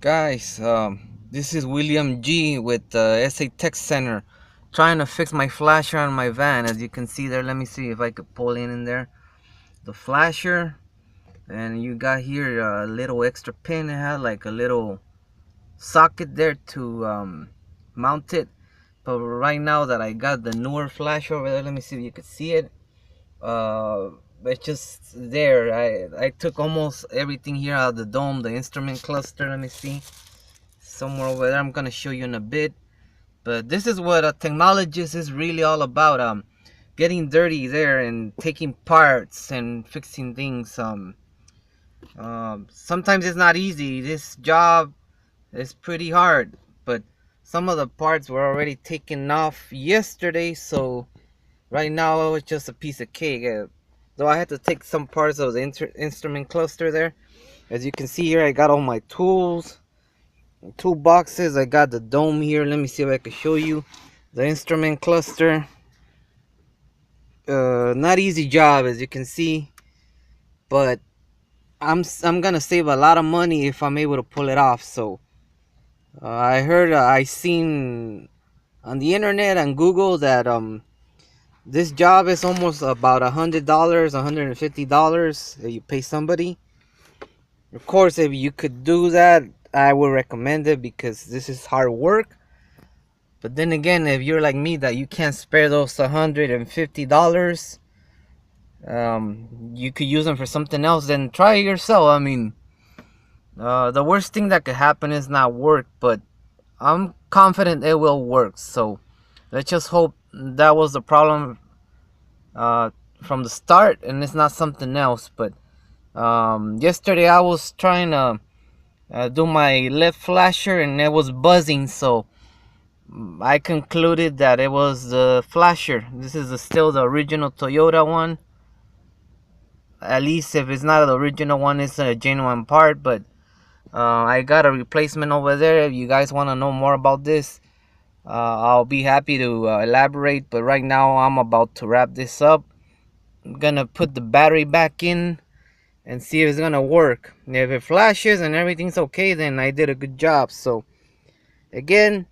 Guys, this is William G with the SA Tech Center, trying to fix my flasher on my van. As you can see there, let me see if I could pull in there. The flasher, and you got here a little extra pin. It had like a little socket there to mount it. But right now that I got the newer flasher over there, let me see if you could see it. Uh, it's just there. I took almost everything here out of the dome, the instrument cluster. Let me see. Somewhere over there, I'm gonna show you in a bit. But this is what a technologist is really all about. Getting dirty there and taking parts and fixing things. Sometimes it's not easy. This job is pretty hard, but some of the parts were already taken off yesterday, so right now it's just a piece of cake. Though I had to take some parts of the instrument cluster there. As you can see here, I got all my tools. Two boxes. I got the dome here. Let me see if I can show you the instrument cluster. Not easy job, as you can see, but I'm gonna save a lot of money if I'm able to pull it off. So I heard, I seen on the internet and Google that this job is almost about $100, $150 that you pay somebody. Of course, if you could do that, I would recommend it because this is hard work. But then again, if you're like me that you can't spare those $150, you could use them for something else. Then try it yourself. I mean, the worst thing that could happen is not work, but I'm confident it will work. So let's just hope that was the problem from the start, and it's not something else. But yesterday I was trying to do my left flasher, and it was buzzing. So I concluded that it was the flasher. This is still the original Toyota one. At least if it's not the original one, it's a genuine part. But I got a replacement over there. If you guys want to know more about this, I'll be happy to elaborate. But right now I'm about to wrap this up. I'm gonna put the battery back in and see if it's gonna work. If it flashes and everything's okay, then I did a good job. So again,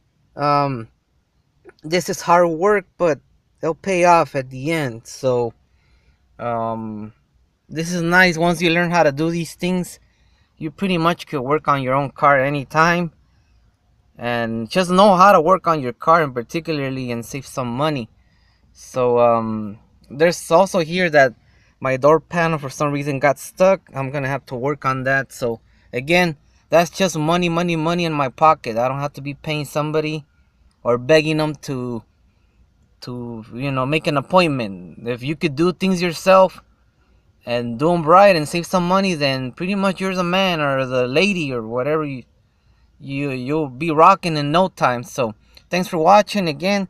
this is hard work, but it'll pay off at the end. So this is nice. Once you learn how to do these things, you pretty much could work on your own car anytime, and just know how to work on your car in particularly and save some money. So there's also here that my door panel for some reason got stuck. I'm gonna have to work on that. So again, that's just money, money, money in my pocket. I don't have to be paying somebody or begging them to make an appointment. If you could do things yourself and do them right and save some money, then pretty much you're the man or the lady or whatever. You'll be rocking in no time. So thanks for watching. Again,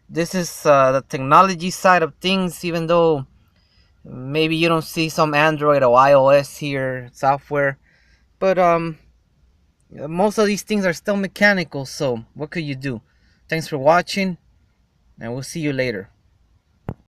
this is the technology side of things, even though maybe you don't see some Android or iOS here software, but most of these things are still mechanical. So what could you do? Thanks for watching, and we'll see you later.